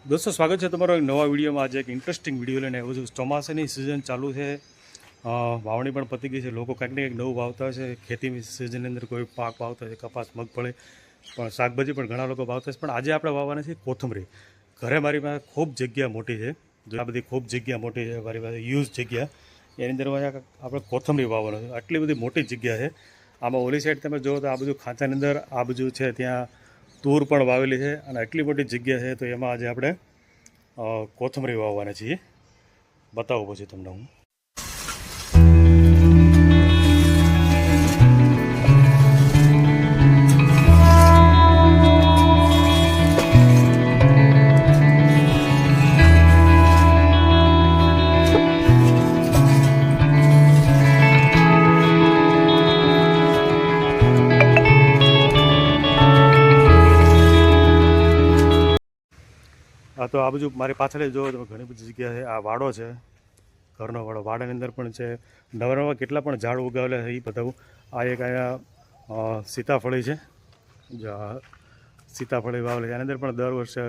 दोस्तों स्वागत है તમારો એક નવા વિડીયોમાં। આજે એક ઇન્ટરેસ્ટિંગ વિડીયો લઈને આવ્યો છું। ચોમાસાની સિઝન ચાલુ છે, વાવણી પણ પતી ગઈ છે। લોકો કંઈક ને કંઈક નવું વાવતા છે। ખેતી સિઝનની અંદર કોઈ પાક વાવતા છે, કપાસ, મગફળી, પણ શાકભાજી પણ ઘણા લોકો વાવતા છે। પણ આજે આપણે વાવવાના છે કોથમરી। ઘરે મારી પાસે ખૂબ જગ્યા મોટી છે, જો આ બધી ખૂબ જગ્યા મોટી છે મારી પાસે, યુઝ જગ્યા, એની અંદર આપણે કોથમરી વાવવાનું છે। આટલી બધી મોટી જગ્યા છે। આમાં ઓલી સાઈડ તમે જુઓ તો આ બધું ખાંચાની અંદર આ બધું છે, ત્યાં તૂર પણ વાવેલી છે અને એટલી મોટી જગ્યા છે। તો એમાં આજે આપણે કોથમરી વાવવાના છીએ। બતાવું પછી તમને હું। હા, તો આ બાજુ મારી પાછળ જોવો તમે ઘણી બધી જગ્યા છે। આ વાડો છે, ઘરનો વાડો, વાડાની અંદર પણ છે નવા નવા કેટલા પણ ઝાડ ઉગાવેલા છે એ બતાવું। આ એક અહીંયા સીતાફળી છે, જો સીતાફળી વાવેલી છે, એની અંદર પણ દર વર્ષે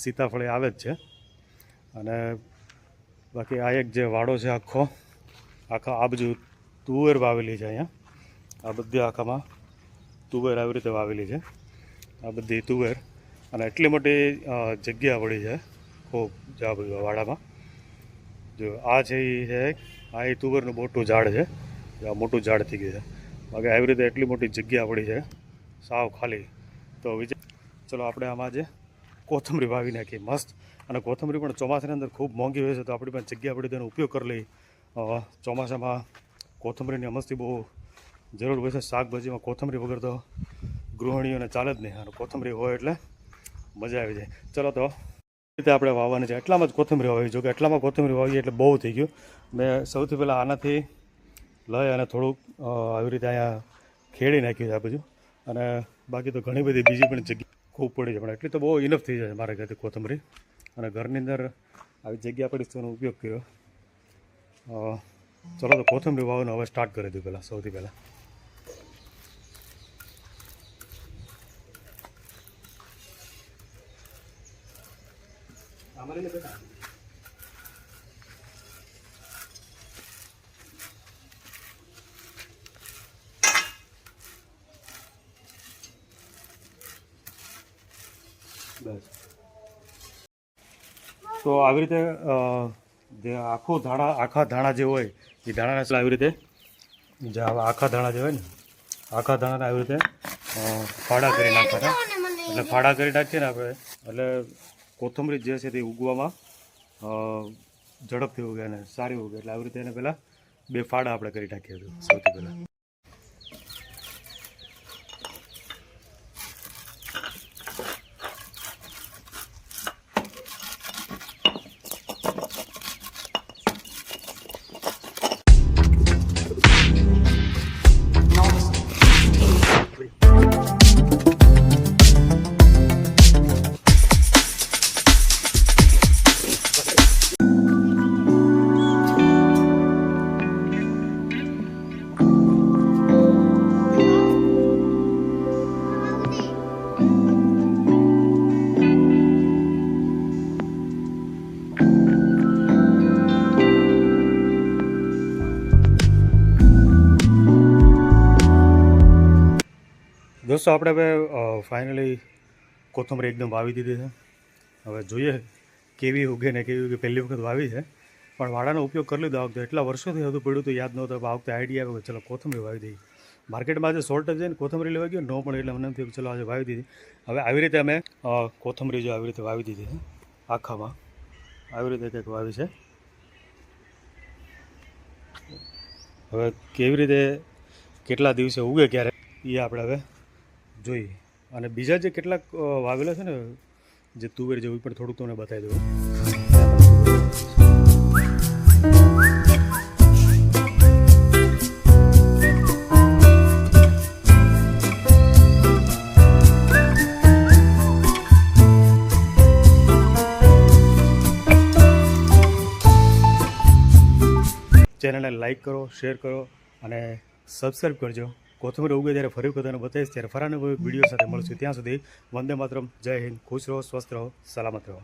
સીતાફળી આવે જ છે। અને બાકી આ એક જે વાડો છે આખા આ બાજુ તુવેર વાવેલી છે। અહીંયા આ બધી આખામાં તુવેર આવી રીતે વાવેલી છે, આ બધી તુવેર, અને એટલી મોટી જગ્યા પડી છે ખૂબ આ બધું વાડામાં। જો આ છે એ છે, આ એ તુવેરનું મોટું ઝાડ છે, આ મોટું ઝાડ થઈ ગયું છે। બાકી આવી રીતે એટલી મોટી જગ્યા પડી છે સાવ ખાલી। તો ચલો આપણે આમાં આજે કોથમરી વાવી નાખીએ મસ્ત। અને કોથમરી પણ ચોમાસાની અંદર ખૂબ મોંઘી હોય છે, તો આપણી પાસે જગ્યા પડી તેનો ઉપયોગ કરી લઈ। ચોમાસામાં કોથમરીની મસ્તી બહુ જરૂર હોય છે। શાકભાજીમાં કોથમરી વગર તો ગૃહિણીઓને ચાલે જ નહીં, અને કોથમરી હોય એટલે મજા આવી જાય। ચલો તો રીતે આપણે વાવવાની છે। એટલામાં જ કોથમરી વાવી, જો કે એટલામાં કોથમરી વાવી એટલે બહુ થઈ ગયું। મેં સૌથી પહેલાં આનાથી લઈ અને થોડુંક આવી રીતે અહીંયા ખેડી નાખ્યું છે આ બધું। અને બાકી તો ઘણી બધી બીજી પણ જગ્યા ખૂબ પડી છે, પણ એટલી તો બહુ ઇનફ થઈ જાય મારા ઘરેથી કોથમરી। અને ઘરની અંદર આવી જગ્યા પડી તો એનો ઉપયોગ કર્યો। ચલો તો કોથમરી વાવવાનું હવે સ્ટાર્ટ કરી દઉં પહેલાં, સૌથી પહેલાં। हमारे लिए बेटा बस। तो આવી રીતે જે આખા ધાણા જે હોય એ ધાણાને આવી રીતે, જે આખા ધાણા જે હોય ને, આખા ધાણાને આવી રીતે ફાડા કરી નાખવાના। એટલે ફાડા કરી નાખીએ ને આપણે, એટલે કોથમરી જે છે તે ઉગવામાં ઝડપથી ઉગે અને સારી ઉગે। એટલે આવી રીતે એને પહેલાં 2 ફાડા આપણે કરી નાખીએ સૌથી પહેલાં। दोस्तों આપણે હવે ફાઇનલી કોથમરી એકદમ વાવી દીધી છે। હવે જોઈએ કેવી ઉગે ને કેવી ઉગે। પહેલી વખત વાવી છે, પણ વાડાનો ઉપયોગ કરી લીધો આ વખતે। એટલા વર્ષોથી હતું પડ્યું તો યાદ નહોતું, આ વખતે આઈડિયા આવ્યો કે ચલો કોથમરી વાવી દઈએ। માર્કેટમાં આજે શોર્ટેજ છે ને કોથમરી લેવા ગયો ન પણ, એટલે મને એમ થયું કે ચલો આજે વાવી દીધી। હવે આવી રીતે અમે કોથમરી જો આવી રીતે વાવી દીધી છે, આખામાં આવી રીતે કંઈક વાવી છે। હવે કેવી રીતે કેટલા દિવસે ઉગે ક્યારે એ આપણે હવે જોઈએ। અને બીજા જે કેટલાક વાવેલા છે ને જે તુવેર જેવું, પણ થોડુંક તમને બતાવી દઉં। ચેનલને લાઇક કરો, શેર કરો અને સબસ્ક્રાઈબ કરજો। કોથમરી ઉગે ત્યારે ફરી વખત બતાવીશ, ત્યારે ફરાને વિડીયો સાથે મળશું। ત્યાં સુધી વંદે માતરમ, જય હિન્દ, ખુશ રહો, સ્વસ્થ રહો, સલામત રહો।